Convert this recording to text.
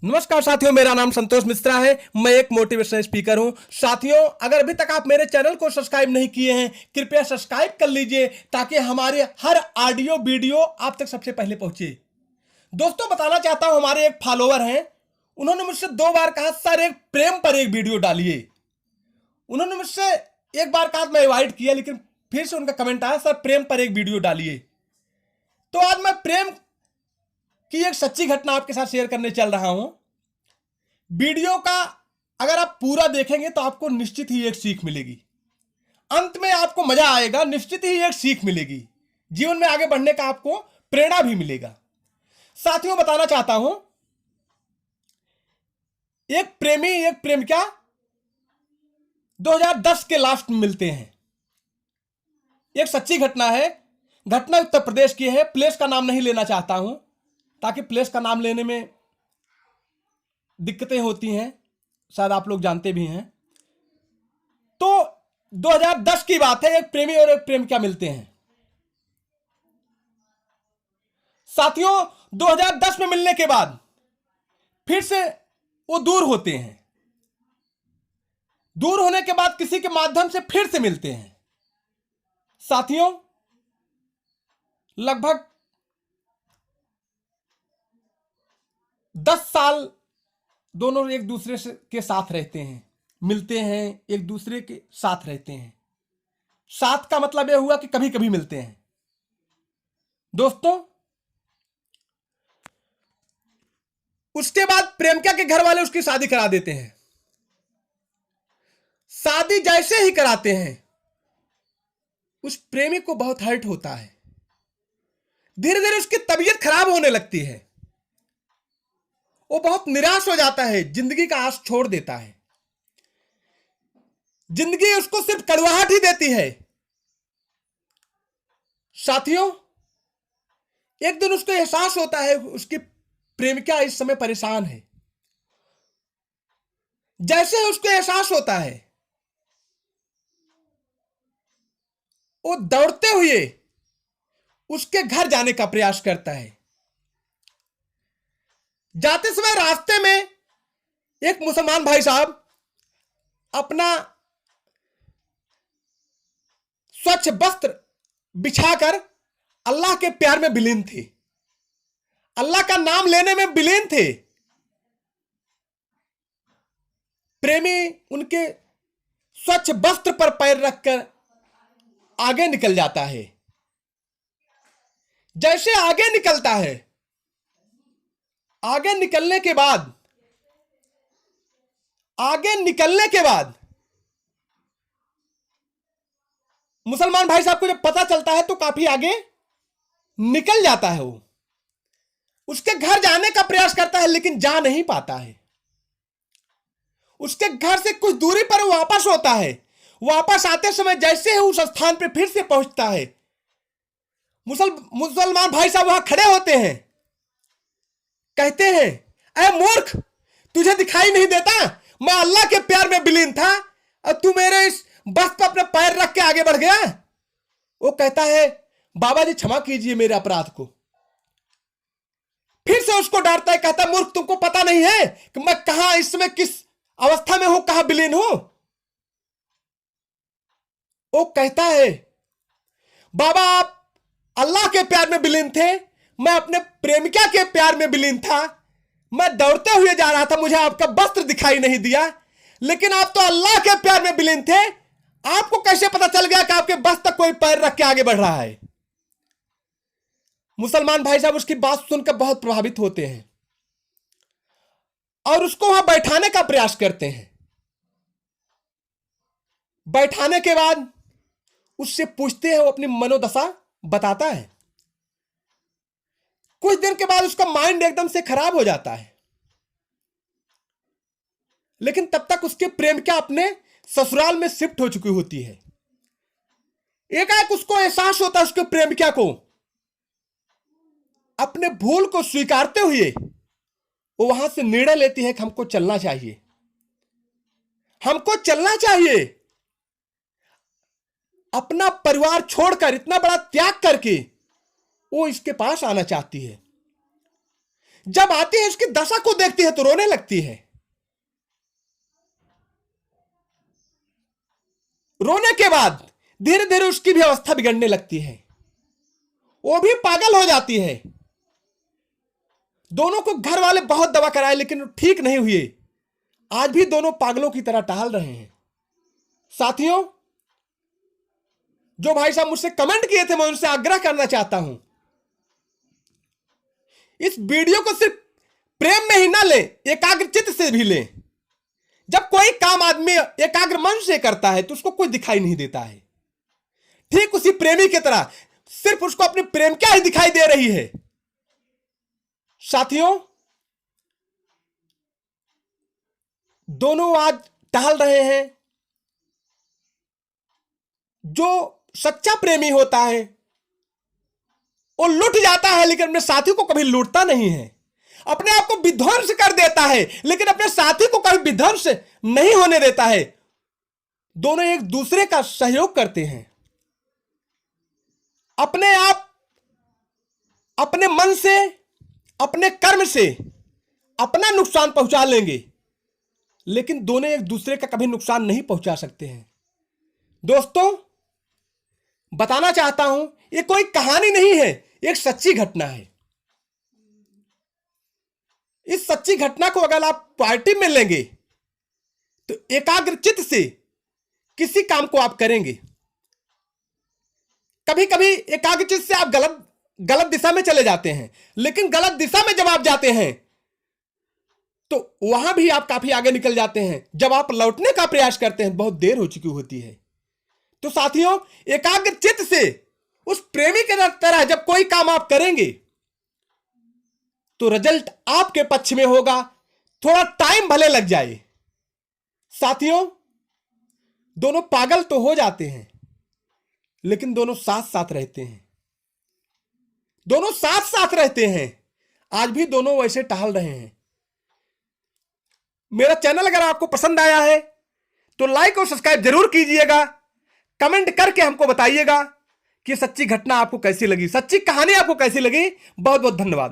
नमस्कार साथियों, मेरा नाम संतोष मिश्रा है। मैं एक मोटिवेशनल स्पीकर हूं। साथियों, अगर अभी तक आप मेरे चैनल को सब्सक्राइब नहीं किए हैं, कृपया सब्सक्राइब कर लीजिए ताकि हमारे हर ऑडियो वीडियो आप तक सबसे पहले पहुंचे। दोस्तों, बताना चाहता हूं, हमारे एक फॉलोअर हैं, उन्होंने मुझसे 2 बार कहा सर एक प्रेम पर एक वीडियो डालिए। उन्होंने मुझसे एक बार कहा, मैं अवॉइड किया, लेकिन फिर से उनका कमेंट आया, सर प्रेम पर एक वीडियो डालिए। तो आज मैं प्रेम की एक सच्ची घटना आपके साथ शेयर करने चल रहा हूं। वीडियो का अगर आप पूरा देखेंगे तो आपको निश्चित ही एक सीख मिलेगी। अंत में आपको मजा आएगा, निश्चित ही एक सीख मिलेगी। जीवन में आगे बढ़ने का आपको प्रेरणा भी मिलेगा। साथियों, बताना चाहता हूं, एक प्रेमी एक प्रेमिका 2010 के लास्ट में मिलते हैं। एक सच्ची घटना है। घटना उत्तर प्रदेश की है। प्लेस का नाम नहीं लेना चाहता हूं ताकि प्लेस का नाम लेने में दिक्कतें होती हैं, शायद आप लोग जानते भी हैं। तो 2010 की बात है। एक प्रेमी और एक प्रेमिका मिलते हैं। साथियों, 2010 में मिलने के बाद फिर से वो दूर होते हैं। दूर होने के बाद किसी के माध्यम से फिर से मिलते हैं। साथियों, लगभग 10 साल दोनों एक दूसरे से के साथ रहते हैं, मिलते हैं, एक दूसरे के साथ रहते हैं। साथ का मतलब यह हुआ कि कभी कभी मिलते हैं। दोस्तों, उसके बाद प्रेमिका के घर वाले उसकी शादी करा देते हैं। शादी जैसे ही कराते हैं, उस प्रेमी को बहुत हर्ट होता है। धीरे धीरे उसकी तबीयत खराब होने लगती है। वो बहुत निराश हो जाता है, जिंदगी का आस छोड़ देता है। जिंदगी उसको सिर्फ कड़वाहट ही देती है। साथियों, एक दिन उसको एहसास होता है उसकी प्रेमिका इस समय परेशान है। जैसे ही उसको एहसास होता है, वो दौड़ते हुए उसके घर जाने का प्रयास करता है। जाते समय रास्ते में एक मुसलमान भाई साहब अपना स्वच्छ वस्त्र बिछाकर अल्लाह के प्यार में विलीन थे, अल्लाह का नाम लेने में विलीन थे। प्रेमी उनके स्वच्छ वस्त्र पर पैर रखकर आगे निकल जाता है। जैसे आगे निकलता है, आगे निकलने के बाद मुसलमान भाई साहब को जब पता चलता है तो काफी आगे निकल जाता है। वो उसके घर जाने का प्रयास करता है, लेकिन जा नहीं पाता है। उसके घर से कुछ दूरी पर वापस होता है। वापस आते समय जैसे ही उस स्थान पर फिर से पहुंचता है, मुसलमान भाई साहब वहां खड़े होते हैं। कहते हैं, अरे मूर्ख, तुझे दिखाई नहीं देता? मैं अल्लाह के प्यार में विलीन था और तू मेरे इस बस पर अपने पैर रख के आगे बढ़ गया। वो कहता है, बाबा जी क्षमा कीजिए मेरे अपराध को। फिर से उसको डांटता है, कहता है, मूर्ख, तुमको पता नहीं है कि मैं कहां इस समय किस अवस्था में हूं, कहां विलीन हूं? वो कहता है, बाबा आप अल्लाह के प्यार में विलीन थे, मैं अपने प्रेमिका के प्यार में विलीन था। मैं दौड़ते हुए जा रहा था, मुझे आपका वस्त्र दिखाई नहीं दिया, लेकिन आप तो अल्लाह के प्यार में विलीन थे। आपको कैसे पता चल गया कि आपके बस तक कोई पैर रख के आगे बढ़ रहा है? मुसलमान भाई साहब उसकी बात सुनकर बहुत प्रभावित होते हैं और उसको वहां बैठाने का प्रयास करते हैं। बैठाने के बाद उससे पूछते हैं, वो अपनी मनोदशा बताता है। कुछ दिन के बाद उसका माइंड एकदम से खराब हो जाता है, लेकिन तब तक उसके प्रेमिका अपने ससुराल में शिफ्ट हो चुकी होती है। एकाएक उसको एहसास होता है, उसके प्रेमिका को अपने भूल को स्वीकारते हुए वो वहां से निर्णय लेती है कि हमको चलना चाहिए, हमको चलना चाहिए। अपना परिवार छोड़कर, इतना बड़ा त्याग करके वो इसके पास आना चाहती है। जब आती है उसकी दशा को देखती है तो रोने लगती है। रोने के बाद धीरे धीरे उसकी भी अवस्था बिगड़ने लगती है, वो भी पागल हो जाती है। दोनों को घर वाले बहुत दवा कराए लेकिन ठीक नहीं हुए। आज भी दोनों पागलों की तरह टहल रहे हैं। साथियों, जो भाई साहब मुझसे कमेंट किए थे, मैं उनसे आग्रह करना चाहता हूं, इस वीडियो को सिर्फ प्रेम में ही ना लें, एकाग्रचित्त से भी लें। जब कोई काम आदमी एकाग्र मन से करता है तो उसको कोई दिखाई नहीं देता है। ठीक उसी प्रेमी की तरह सिर्फ उसको अपनी प्रेम क्या ही दिखाई दे रही है। साथियों, दोनों आज टहल रहे हैं। जो सच्चा प्रेमी होता है वो लूट जाता है लेकिन अपने साथी को कभी लूटता नहीं है। अपने आप को विध्वंस कर देता है लेकिन अपने साथी को कभी विध्वंस नहीं होने देता है। दोनों एक दूसरे का सहयोग करते हैं। अपने आप, अपने मन से, अपने कर्म से अपना नुकसान पहुंचा लेंगे लेकिन दोनों एक दूसरे का कभी नुकसान नहीं पहुंचा सकते हैं। दोस्तों, बताना चाहता हूं, ये कोई कहानी नहीं है, एक सच्ची घटना है। इस सच्ची घटना को अगर आप पार्टी में लेंगे तो एकाग्रचित्त से किसी काम को आप करेंगे। कभी कभी एकाग्रचित्त से आप गलत दिशा में चले जाते हैं, लेकिन गलत दिशा में जब आप जाते हैं तो वहां भी आप काफी आगे निकल जाते हैं। जब आप लौटने का प्रयास करते हैं बहुत देर हो चुकी होती है। तो साथियों, एकाग्रचित्त से उस प्रेमी के तरह जब कोई काम आप करेंगे तो रिजल्ट आपके पक्ष में होगा। थोड़ा टाइम भले लग जाए। साथियों, दोनों पागल तो हो जाते हैं लेकिन दोनों साथ साथ रहते हैं। दोनों साथ साथ रहते हैं। आज भी दोनों वैसे टहल रहे हैं। मेरा चैनल अगर आपको पसंद आया है तो लाइक और सब्सक्राइब जरूर कीजिएगा। कमेंट करके हमको बताइएगा कि सच्ची घटना आपको कैसी लगी, सच्ची कहानी आपको कैसी लगी। बहुत बहुत धन्यवाद।